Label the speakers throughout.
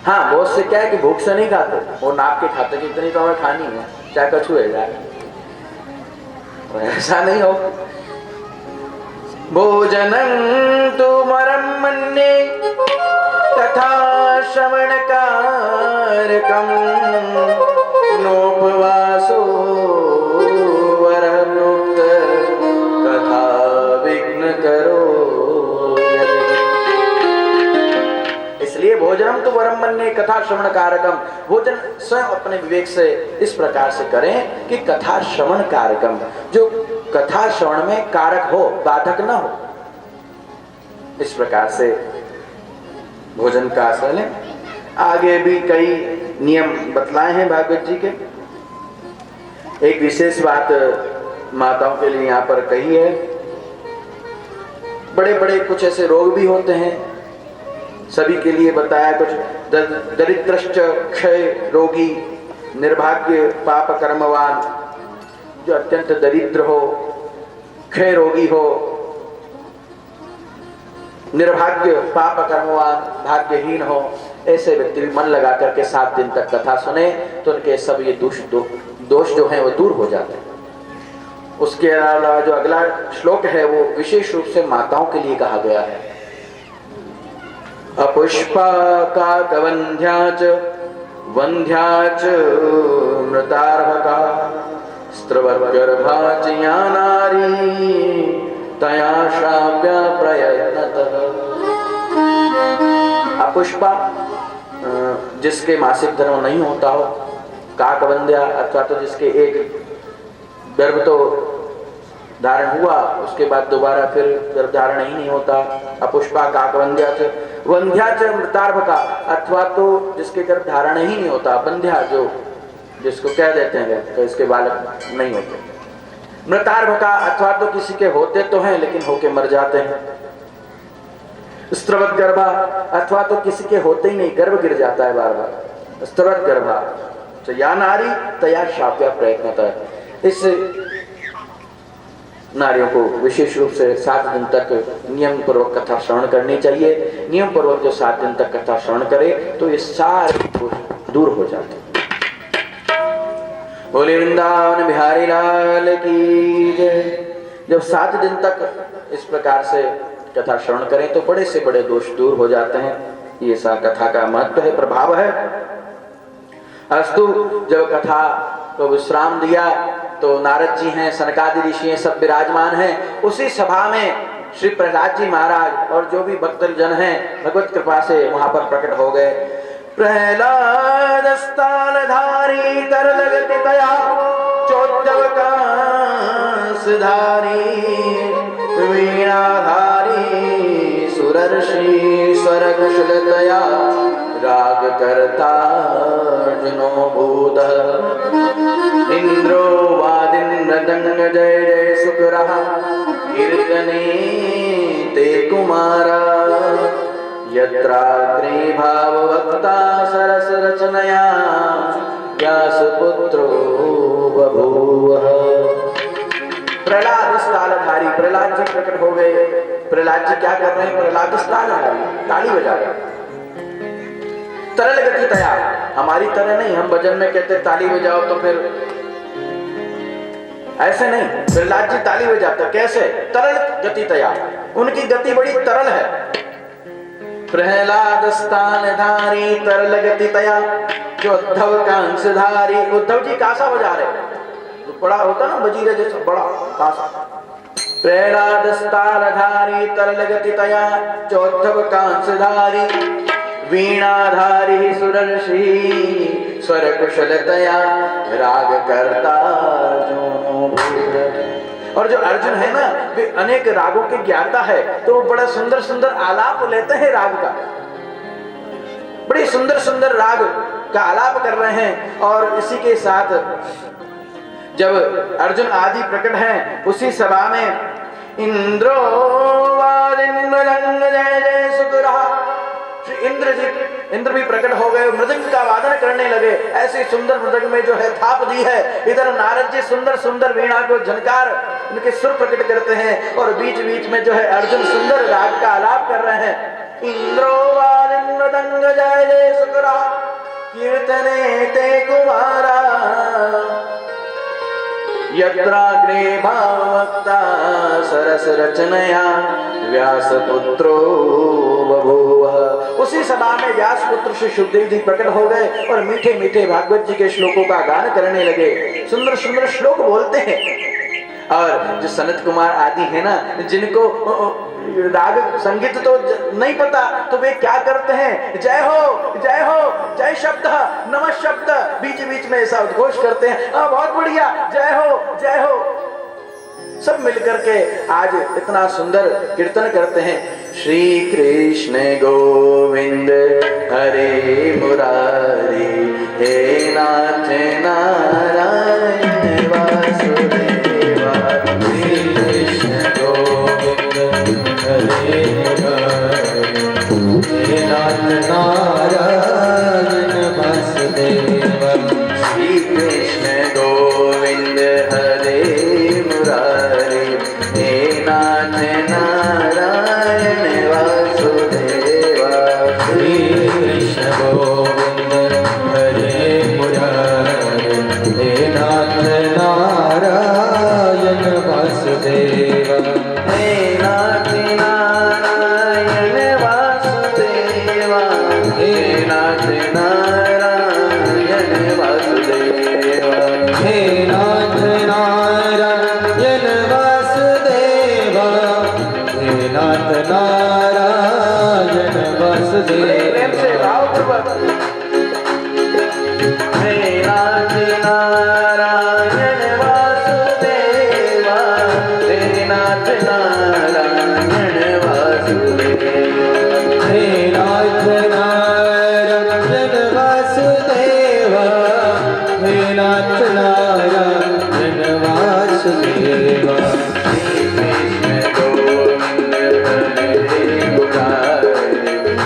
Speaker 1: हाँ, बहुत से क्या है कि भूख से नहीं खाते, वो नाप के खाते कि इतनी तो हमें खानी है, चाहे कछु है जाए। ऐसा नहीं हो। भोजनं तु मरं मन्ये तथा श्रवणकारकं नोपवासो वरमुक्त कथा विघ्न करो। इसलिए भोजनम तो वरम मन्ये कथा श्रवण कारकम, भोजन स्वयं अपने विवेक से इस प्रकार से करें कि कथा श्रवण कारकम, जो कथा श्रवण में कारक हो, बाधक न हो, इस प्रकार से भोजन का आश्रय लें। आगे भी कई नियम बतलाए हैं भागवत जी के। एक विशेष बात माताओं के लिए यहाँ पर कही है। बड़े बड़े कुछ ऐसे रोग भी होते हैं, सभी के लिए बताया। कुछ दरिद्रश्च क्षय रोगी, निर्भाग्य पाप कर्मवान, जो अत्यंत दरिद्र हो, क्षय रोगी हो, निर्भाग्य पाप कर्मवान, भाग्यहीन हो, ऐसे व्यक्ति भी मन लगा करके 7 दिन तक कथा सुने तो उनके सब ये दोष जो हैं वो दूर हो जाते हैं। उसके अलावा जो अगला श्लोक है वो विशेष रूप से माताओं के लिए कहा गया है। अपुष्पाकाकवन्ध्या च वन्ध्या च मृतार्भका स्त्रवद्गर्भा च या नारी तया श्राव्य प्रयत्नतः। अपुष्पा जिसके मासिक धर्म नहीं होता हो, काकवंध्या अथवा तो जिसके एक गर्भ तो धारण हुआ उसके बाद दोबारा फिर गर्भ धारण ही नहीं होता, अपुष्पा काकवंध्या च वंध्या च मृतार्भका, अथवा तो जिसके गर्भ धारण ही नहीं होता, बंध्या जो जिसको कह देते हैं तो इसके बालक नहीं होते, मृतार्भका अथवा तो किसी के होते तो हैं लेकिन होके मर जाते हैं, स्त्रवत गर्भा अथवा तो किसी के होते ही नहीं, गर्भ गिर जाता है बार बार, स्त्रवत गर्भा तो या नारी तया शाप्या प्रयत्नतः। इस नारियों को विशेष रूप से 7 दिन तक नियम पूर्वक कथा श्रवण करनी चाहिए। नियम पूर्वक जो 7 दिन तक कथा श्रवण करे तो ये सारे दूर हो जाते। बोले वृंदावन बिहारी लाल की जय। जब 7 दिन तक इस प्रकार से कथा श्रवण करें तो बड़े से बड़े दोष दूर हो जाते हैं। ये सा कथा का महत्व है, प्रभाव है। अस्तु, जब कथा को विश्राम दिया तो नारद जी हैं, सनकादि ऋषि हैं, सब विराजमान हैं। उसी सभा में श्री प्रहलाद जी महाराज और जो भी भक्तजन हैं भगवत कृपा से वहां पर प्रकट हो गए। प्रहलाद स्थानधारी तरलगति तया चोद्धव कांसधारी वीणाधारी सुरर्षि स्वर कुशलतया राग करता अर्जुनो भूत इंद्रो वादिन्द्रदंग जय जय सुकरः कीर्तने ते कुमारा यत्राग्रे भाववक्ता सरस रचनया व्यासपुत्रो बभूवः। प्रहलाद स्थानधारी, प्रहलाद जी प्रकट हो गए। प्रहलाद जी क्या कर रहे हैं? प्रहलाद स्थानधारी, ताली बजा रहे। तरल गति तया, हमारी तरह नहीं, हम भजन में कहते ताली बजाओ तो फिर ऐसे नहीं, प्रहलाद जी ताली बजाते। कैसे? तरल गति तया, उनकी गति बड़ी तरल है। प्रहलाद स्थानधारी तरल गति तया जो उद्धव कांसधारी, उद्धव जी कांसा बजा रहे, जो बड़ा होता ना बजीरे जैसा बड़ा कांसा। प्रहलाद स्थानधारी तरल गति तया जो उद्धव कांसधारी वीणाधारी सुरर्षि स्वर कुशलतया राग करता अर्जुनो भूत। और जो अर्जुन है ना वे अनेक रागों के ज्ञाता है, तो वो बड़ा सुंदर सुंदर आलाप लेते हैं राग का, बड़ी सुंदर सुंदर राग का आलाप कर रहे हैं। और इसी के साथ जब अर्जुन आदि प्रकट हैं उसी सभा में इंद्रो वादिन्द्रदंग जय जय सुकरः, इंद्र भी प्रकट हो गए, मृदंग का वादन करने लगे। ऐसी सुंदर मृदंग में जो है थाप दी है। इधर नारद जी सुंदर सुंदर वीणा को झनकार उनके सुर प्रकट करते हैं और बीच बीच में जो है अर्जुन सुंदर राग का आलाप कर रहे हैं। इंद्रो वादिन्वदंग जय जय सुकरा कीर्तने ते कुमारा यत्राग्रे भाववक्ता सरस रचनया व्यासपुत्रो बभूव। उसी सभा में व्यासपुत्र श्री शुकदेव जी प्रकट हो गए और मीठे मीठे भागवत जी के श्लोकों का गान करने लगे। सुंदर सुंदर श्लोक बोलते हैं। और जो सनत कुमार आदि है ना, जिनको राग संगीत तो नहीं पता, तो वे क्या करते हैं, जय हो जय शब्द नमः शब्द बीच बीच में ऐसा उद्घोष करते हैं। बहुत बढ़िया, जय हो सब मिलकर के आज इतना सुंदर कीर्तन करते हैं। श्री कृष्ण गोविंद हरे मुरारी हे नाथ नारायण वासुदेवा। श्री कृष्ण गोविंद हरे मुरारी हे नाथ नारायण वासुदेवा। श्री कृष्ण गोविंद हरे मुरारी हे नाथ नारायण वासुदेवा। श्री कृष्ण गोविंद हरे मुरारी हे नाथ नारायण वासुदेवा। हे नाथ नारायण वासुदेवा। हे नाथ नारायण वासुदेवा। हे नाथ नारायण वासुदेवा। हे नाथ नारायण वासुदेवा। प्रेम से भावपूर्वक हे नाथ नारायण वासुदेवा। हे नाथ नारायण वासुदेवा। हे नाथ नारायण वासुदेवा। हे नाथ नारायण वासुदेवा। श्री कृष्ण गोविंद हरे मुरारी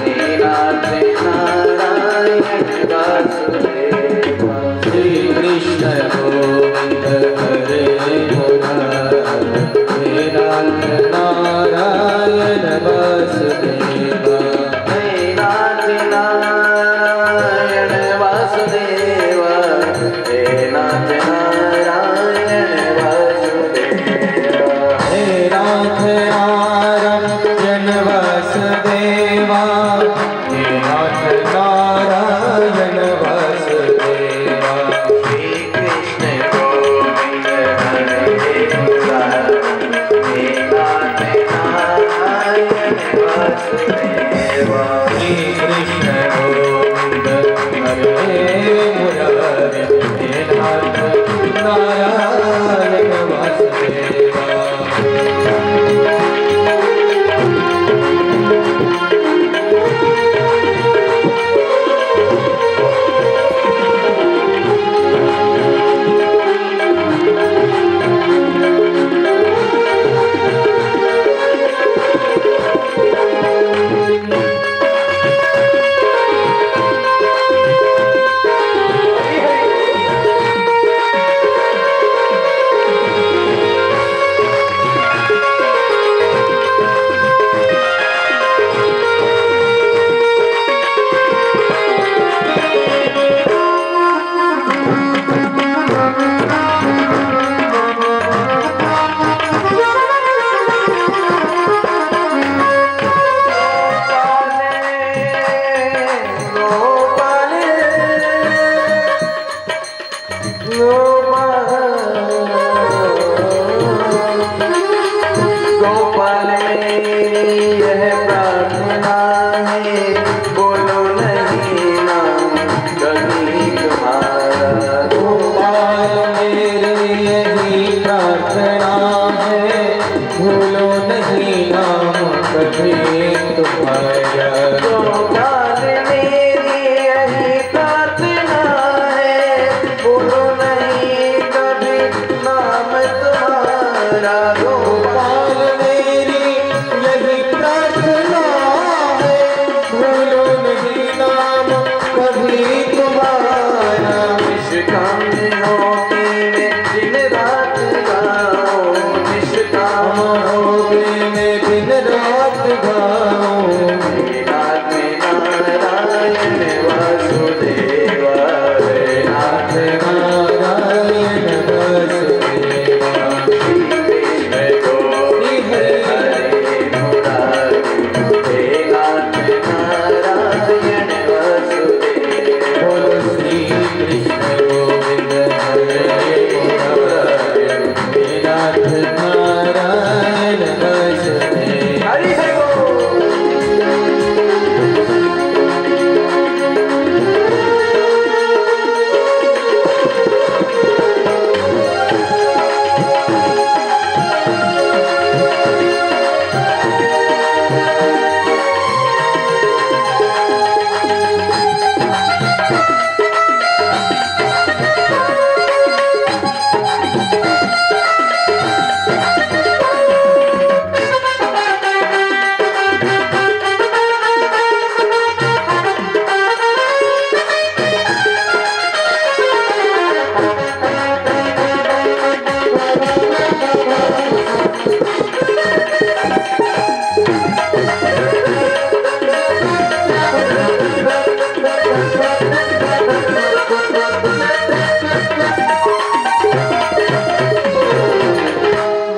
Speaker 1: हे नाथ नारायण वासुदेवा। श्री कृष्ण गोविंद हरे मुरारी हे नाथ नारायण वासुदेवा। हे नाथ नारायण वासुदेवा। हे नाथ नारायण वासुदेवा। हे नाथ नारायण वासुदेवा। हे नाथ नारायण वासुदेवा। श्री कृष्ण गोविंद हरे मुरारी हे नाथ नारायण वासुदेवा। श्री कृष्ण गोविंद हरे मुरारी हे नाथ नारायण वासुदेवा। गोपाल मेरी यह प्रार्थना है, बोलो नहीं नाम कभी तुम्हारा। गोपाल मेरी यही प्रार्थना है, भूलो नहीं नाम कभी तुम्हारा। गोपाल मेरी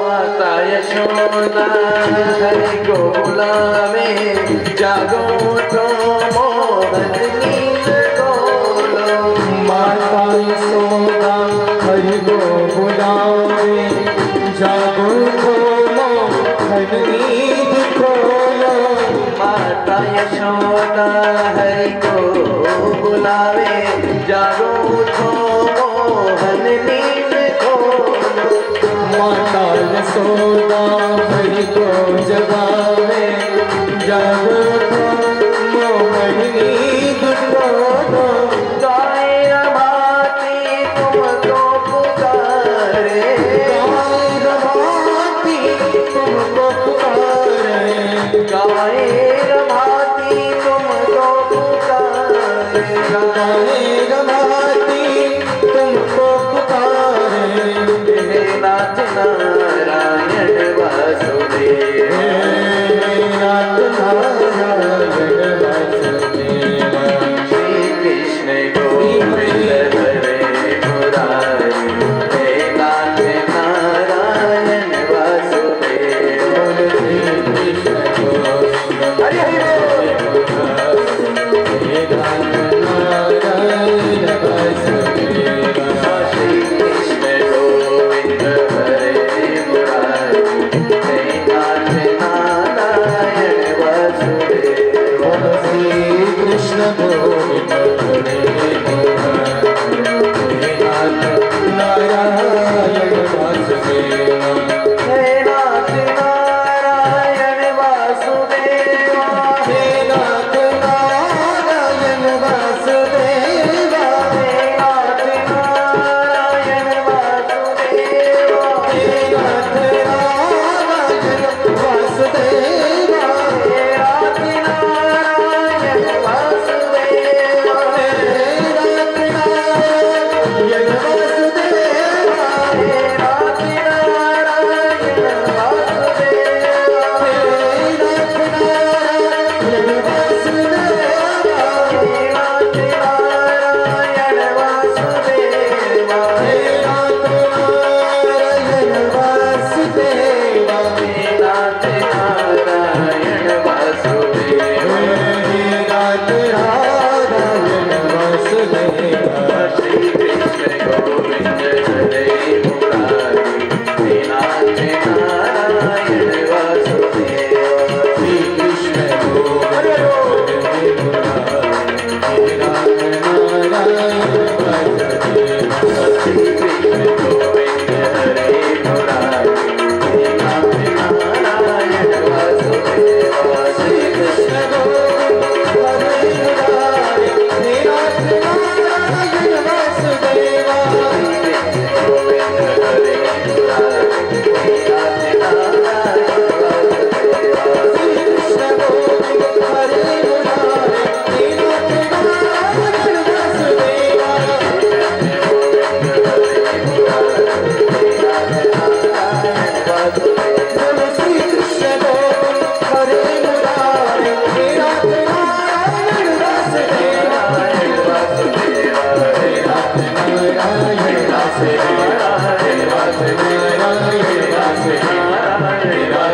Speaker 1: माता यशोदा हरि को बुलावे, जागो तो मोहन नींद खोलो।
Speaker 2: माता यशोदा हरि को बुलावे, जागो तो मोहन नींद खोलो।
Speaker 1: माता यशोदा हरि को बुलावे, जागो तो मोहन नींद खोलो।
Speaker 2: माता यशोदा हरि को जगावे, जागो तो मोहन नींद खोलो।
Speaker 1: गाय रमाती तुमको पुकारे,
Speaker 2: गाय रमाती तुमको पुकारे,
Speaker 1: गाय रमाती तुमको पुकारे।
Speaker 2: गाय रमाती तुमको पुकारे।
Speaker 1: हे नाथ नारायण वासुदेव,
Speaker 2: हे नाथ नारायण वासुदेव,
Speaker 1: श्री कृष्ण गोविंद हरे मुरारी। हे नाथ नारायण वासुदेव,
Speaker 2: बोलो श्री कृष्ण गोविंद
Speaker 1: हरि हरि बोल।
Speaker 2: हे नाथ नारायण वासुदेव,
Speaker 1: श्री कृष्ण गोविंद हरे मुरारी। हे नाथ नारायण वासुदेव,
Speaker 2: बोलो श्री कृष्ण गोविंद हरे मुरारी। हे नाथ नारायण वासुदेव,
Speaker 1: हे नाथ नारायण वासुदेव,
Speaker 2: हे नाथ नारायण वासुदेव,
Speaker 1: हे नाथ नारायण वासुदेव,
Speaker 2: हे नाथ नारायण वासुदेव,
Speaker 1: हे नाथ नारायण वासुदेव,
Speaker 2: हे नाथ नारायण वासुदेव,
Speaker 1: हे नाथ नारायण वासुदेव,
Speaker 2: हे नाथ नारायण वासुदेव,
Speaker 1: हे नाथ नारायण वासुदेव,
Speaker 2: हे नाथ नारायण वासुदेव,
Speaker 1: हे नाथ नारायण वासुदेव।
Speaker 2: हे नाथ नारायण वासुदेव,
Speaker 1: श्री कृष्ण गोविंद हरे मुरारी। हे नाथ नारायण वासुदेव,
Speaker 2: श्री कृष्ण गोविंद हरे मुरारी। हे नाथ नारायण वासुदेव,
Speaker 1: श्री कृष्ण गोविंद हरे मुरारी। हे नाथ नारायण वासुदेव, श्री कृष्ण
Speaker 2: गोविंद हरे मुरारी। हे नाथ नारायण वासुदेव,
Speaker 1: गोविंद हरे मुरारी। हे नाथ नारायण वासुदेव,
Speaker 2: श्री कृष्ण गोविंद हरे मुरारी। हे नाथ नारायण वासुदेव, बोलो श्री कृष्ण गोविंद हरे मुरारी। हे नाथ नारायण वासुदेव, हे नाथ नारायण वासुदेव, हे नाथ नारायण वासुदेव, हे नाथ नारायण वासुदेव, हे नाथ नारायण वासुदेव,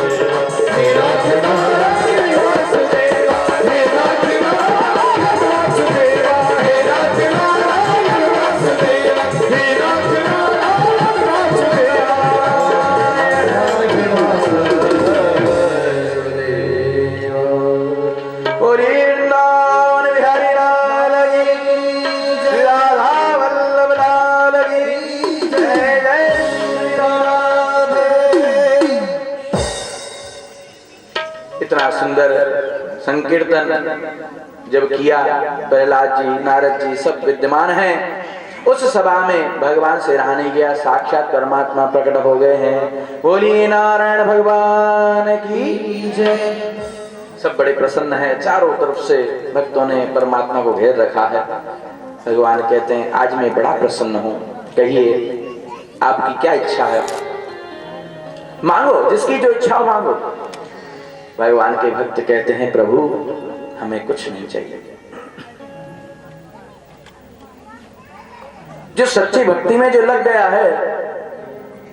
Speaker 2: कृष्ण
Speaker 1: इतना सुंदर संकीर्तन जब किया, प्रहलाद जी, नारद जी सब विद्यमान हैं। उस सभा में भगवान से रहा नहीं गया, साक्षात परमात्मा प्रकट हो गए हैं। बोलिए नारायण भगवान की जय। सब बड़े प्रसन्न हैं, चारों तरफ से भक्तों ने परमात्मा को घेर रखा है। भगवान कहते हैं आज मैं बड़ा प्रसन्न हूं, कहिए आपकी क्या इच्छा है, मांगो, जिसकी जो इच्छा हो मांगो। भगवान के भक्त कहते हैं प्रभु हमें कुछ नहीं चाहिए। जो सच्ची भक्ति में जो लग गया है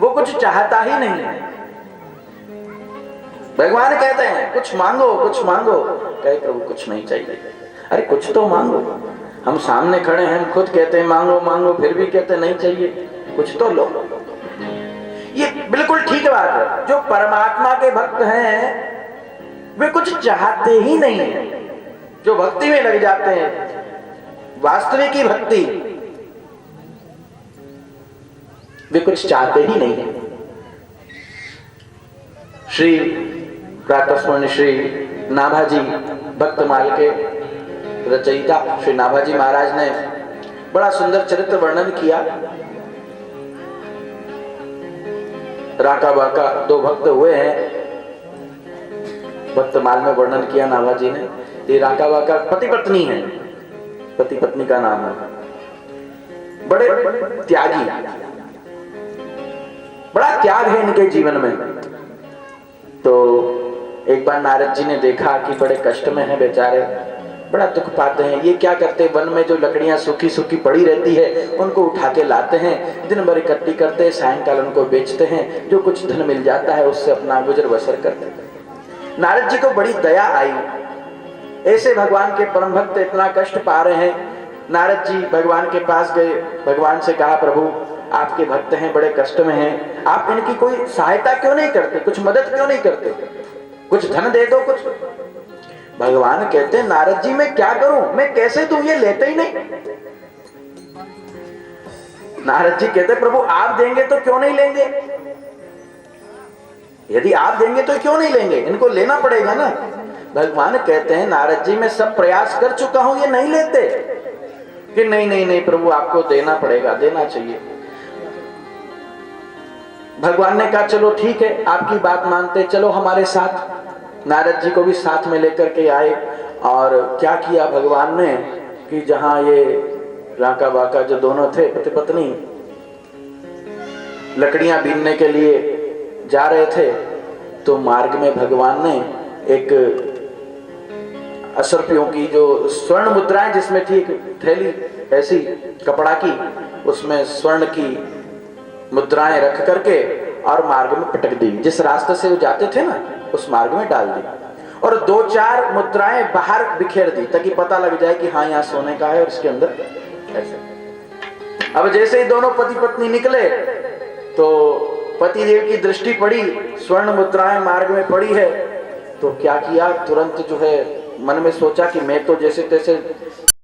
Speaker 1: वो कुछ चाहता ही नहीं है। भगवान कहते हैं कुछ मांगो, कुछ मांगो। कहे प्रभु कुछ नहीं चाहिए। अरे कुछ तो मांगो, हम सामने खड़े हैं, हम खुद कहते हैं मांगो मांगो, फिर भी कहते नहीं चाहिए, कुछ तो लो। ये बिल्कुल ठीक बात है। जो परमात्मा के भक्त हैं वे कुछ चाहते ही नहीं है। जो भक्ति में लग जाते हैं, वास्तविक की भक्ति, वे कुछ चाहते ही नहीं है। श्री प्रातस्मरणीय श्री नाभाजी भक्तमाल के रचयिता श्री नाभाजी महाराज ने बड़ा सुंदर चरित्र वर्णन किया। राका बाका दो भक्त हुए हैं, भक्तमाल में वर्णन किया नाभाजी ने। ये राका बाका पति पत्नी है, पति पत्नी का नाम है, बड़े त्यागी, बड़ा त्याग है इनके जीवन में। तो एक बार नारद जी ने देखा कि बड़े कष्ट में हैं बेचारे, बड़ा दुख पाते हैं। ये क्या करते, वन में जो लकड़ियां सूखी सूखी पड़ी रहती है उनको उठा के लाते हैं, दिन भर इकट्ठी करते हैं, सायंकाल उनको बेचते हैं, जो कुछ धन मिल जाता है उससे अपना गुजर बसर करते हैं। नारद जी को बड़ी दया आई, ऐसे भगवान के परम भक्त इतना कष्ट पा रहे हैं। नारद जी भगवान के पास गए, भगवान से कहा प्रभु आपके भक्त हैं, बड़े कष्ट में हैं, आप इनकी कोई सहायता क्यों नहीं करते, कुछ मदद क्यों नहीं करते, कुछ धन दे दो कुछ। भगवान कहते हैं नारद जी मैं क्या करूं, मैं कैसे दूं, ये लेते ही नहीं। नारद जी कहते प्रभु आप देंगे तो क्यों नहीं लेंगे, यदि आप देंगे तो क्यों नहीं लेंगे, इनको लेना पड़ेगा ना। भगवान कहते हैं नारद जी मैं सब प्रयास कर चुका हूं, ये नहीं लेते। कि नहीं नहीं नहीं प्रभु आपको देना पड़ेगा, देना चाहिए। भगवान ने कहा चलो ठीक है आपकी बात मानते, चलो हमारे साथ। नारद जी को भी साथ में लेकर के आए और क्या किया भगवान ने कि जहां ये राका बाका जो दोनों थे पति पत्नी लकड़ियां बीनने के लिए जा रहे थे, तो मार्ग में भगवान ने एक असरपियों की जो स्वर्ण मुद्राएं जिसमें थी, एक थैली ऐसी कपड़ा की, उसमें स्वर्ण की मुद्राएं रख करके और मार्ग में पटक दी। जिस रास्ते से वो जाते थे ना उस मार्ग में डाल दी और दो चार मुद्राएं बाहर बिखेर दी ताकि पता लग जाए कि हाँ यहाँ सोने का है और इसके अंदर ऐसे। अब जैसे ही दोनों पति पत्नी निकले तो पति देव की दृष्टि पड़ी, स्वर्ण मुद्राएं मार्ग में पड़ी है, तो क्या किया, तुरंत जो है मन में सोचा कि मैं तो जैसे तैसे